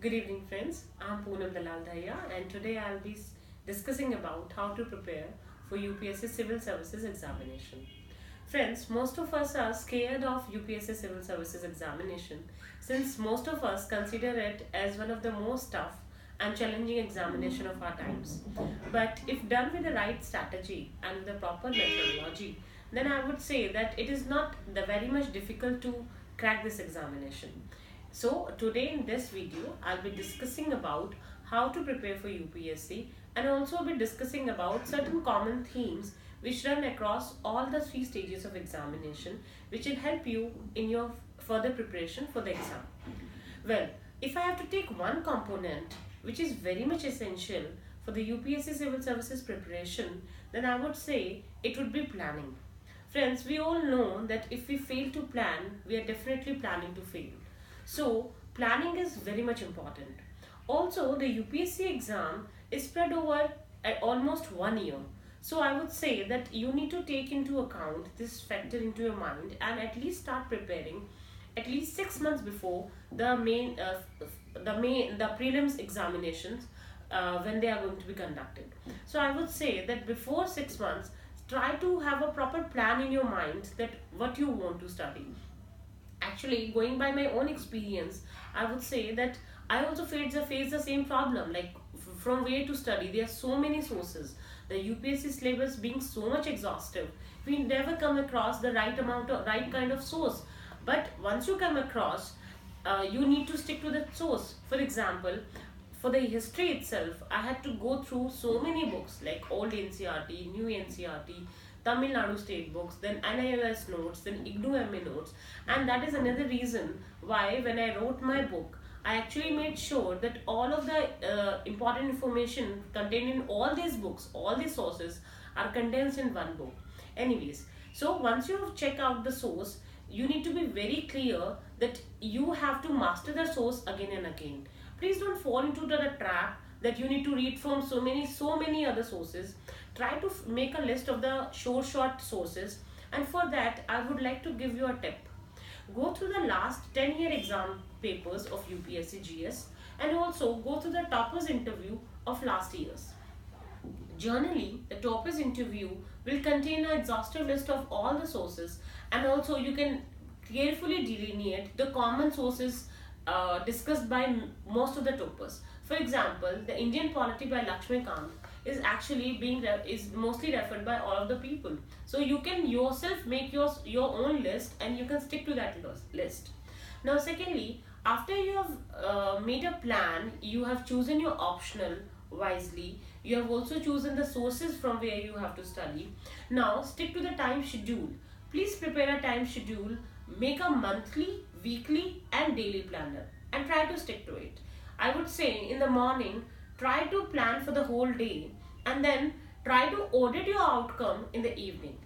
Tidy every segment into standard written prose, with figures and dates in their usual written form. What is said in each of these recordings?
Good evening, friends. I'm Poonam Dahiya, and today I'll be discussing about how to prepare for UPSC Civil Services examination. Friends, most of us are scared of UPSC Civil Services examination since most of us consider it as one of the most tough and challenging examination of our times. But if done with the right strategy and the proper methodology, then I would say that it is not the very much difficult to crack this examination. So today in this video, I'll be discussing about how to prepare for UPSC and also be discussing about certain common themes which run across all the three stages of examination which will help you in your further preparation for the exam. Well, if I have to take one component which is very much essential for the UPSC Civil Services preparation, then I would say it would be planning. Friends, we all know that if we fail to plan, we are definitely planning to fail. So, planning is very much important. Also, the UPSC exam is spread over almost 1 year. So, I would say that you need to take into account this factor into your mind and at least start preparing at least 6 months before the prelims examinations when they are going to be conducted. So, I would say that before 6 months, try to have a proper plan in your mind that what you want to study. Actually, going by my own experience, I would say that I also face the same problem, like from where to study. There are so many sources, the UPSC syllabus being so much exhaustive, we never come across the right kind of source. But once you come across, you need to stick to that source. For example, for the history itself, I had to go through so many books like old NCRT, new NCRT, Tamil Nadu state books, then NILS notes, then IGNOU MA notes, and that is another reason why when I wrote my book, I actually made sure that all of the important information contained in all these books, all these sources are condensed in one book. Anyways, so once you check out the source, you need to be very clear that you have to master the source again and again. Please don't fall into the trap that you need to read from so many other sources. Try to make a list of the short sources, and for that I would like to give you a tip. Go through the last 10-year exam papers of UPSC GS and also go through the toppers interview of last year's. Generally, the toppers interview will contain an exhaustive list of all the sources, and also you can carefully delineate the common sources discussed by most of the toppers. For example, the Indian polity by Lakshmikant is actually is mostly referred by all of the people. So you can yourself make your own list and you can stick to that list. Now, secondly, after you have made a plan, you have chosen your optional wisely. You have also chosen the sources from where you have to study. Now, stick to the time schedule. Please prepare a time schedule. Make a monthly, weekly, and daily planner and try to stick to it. I would say in the morning, try to plan for the whole day and then try to audit your outcome in the evening.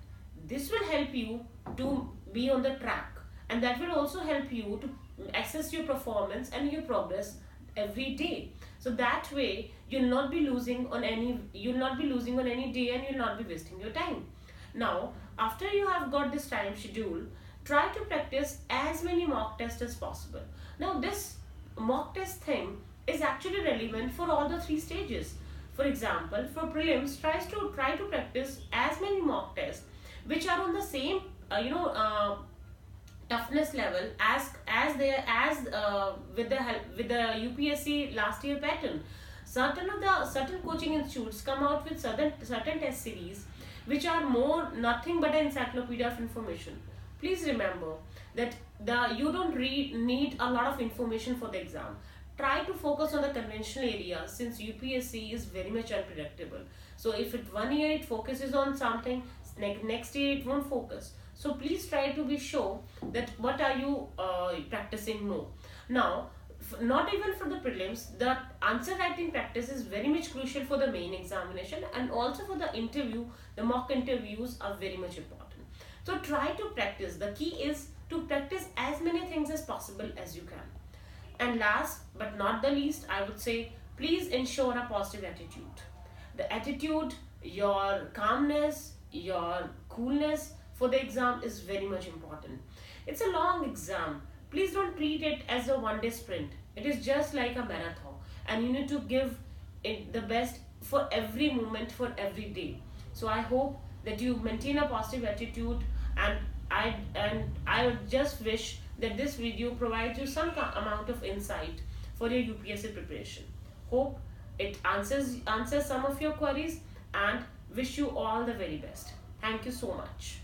This will help you to be on the track, and that will also help you to assess your performance and your progress every day. So that way you'll not be losing on any day and you'll not be wasting your time. Now, after you have got this time schedule, try to practice as many mock tests as possible. Now, this mock test thing is actually relevant for all the three stages. For example, for prelims, try to practice as many mock tests which are on the same toughness level as with the UPSC last year pattern. Certain coaching institutes come out with certain test series which are more nothing but an encyclopedia of information. Please remember that you don't need a lot of information for the exam. Try to focus on the conventional areas since UPSC is very much unpredictable. So if 1 year it focuses on something, next year it won't focus. So please try to be sure that what are you practicing more. Now, not even for the prelims, the answer writing practice is very much crucial for the main examination, and also for the interview, the mock interviews are very much important. So try to practice. The key is to practice as many things as possible as you can. And last but not the least, I would say, please ensure a positive attitude. The attitude, your calmness, your coolness for the exam is very much important. It's a long exam. Please don't treat it as a one-day sprint. It is just like a marathon, and you need to give it the best for every moment, for every day. So I hope that you maintain a positive attitude, and I would just wish that this video provides you some amount of insight for your UPSC preparation. Hope it answers some of your queries, and wish you all the very best. Thank you so much.